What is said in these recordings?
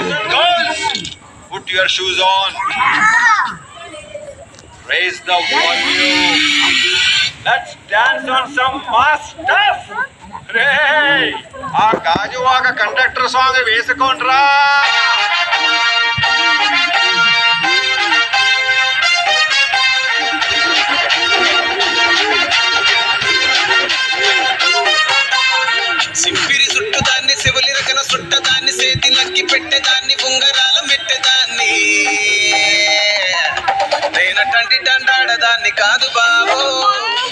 Girls, put your shoes on. Raise the volume. Let's dance on some mass stuff. Hey, ఆ Gajuwaka conductor song వేసుకోండ్రా. సింపిరి చుట్టదాన్ని Shivali రకన చుట్టదాన్ని సేతి lucky పెట్టేదాన్ని ఉంగరాల మెట్టేదాన్ని నేనటంటి దండాడదాన్ని కాదు బాబు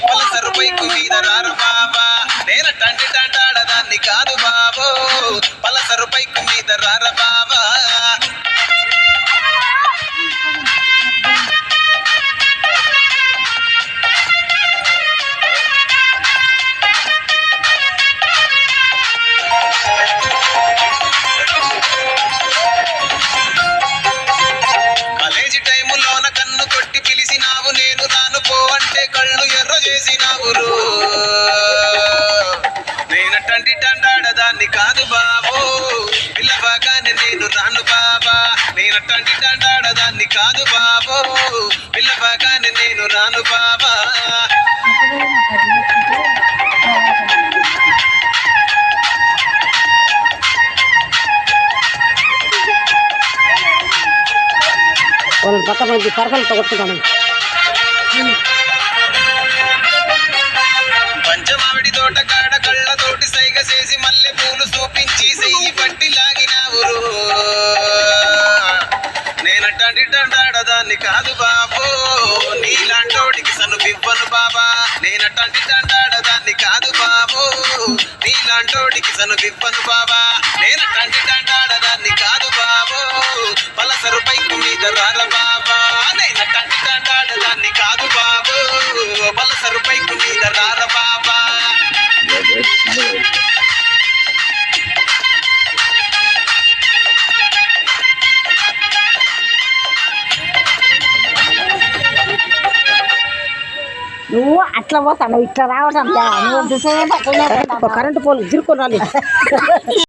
Pulsar bike మీద రారు బాబా నేనటంటి దండాడదాన్ని కాదు బాబు పలసరు బైకు మీద రార బాబా కన్ను కొట్టి పిలిచినావు నేను రాను పో అంటే కళ్ళు ఎర్ర చేసినావు నేనటంటి దండాడదాన్ని కాదు బాబు పిల్లబాగానే నేను రాను బాబా నేనటంటి దండాడదాన్ని కాదు బాబు పిల్లబాగానే నేను రాను బాబా వాళ్ళని పక్క మంది పరకలతో కొట్టుతాను పంచమావిడి తోట కాడ కళ్ళతోటి సైగ చేసి మల్లె పూలు చూపించి సెయ్యి పట్టి లాగినావు నేనటంటి దండాడదాన్ని కాదు బాబు నీలాంటోడికి సనుపివ్వను బాబా నేనటంటి దండాడదాన్ని కాదు బాబు నీలాంటోడికి సనుపివ్వను బాబా నేనటంటి దండాడదాన్ని కాదు బాబు పలసరు బైకు మీద రార బాబా నేనటంటి దండాడదాన్ని కాదు బాబు పలసరు బైకు మీద రార బాబా నువ్వు అట్లా పోతాను ఇట్లా రావడం నువ్వు కరెంటు పోలు తిరుక్కొని రాలి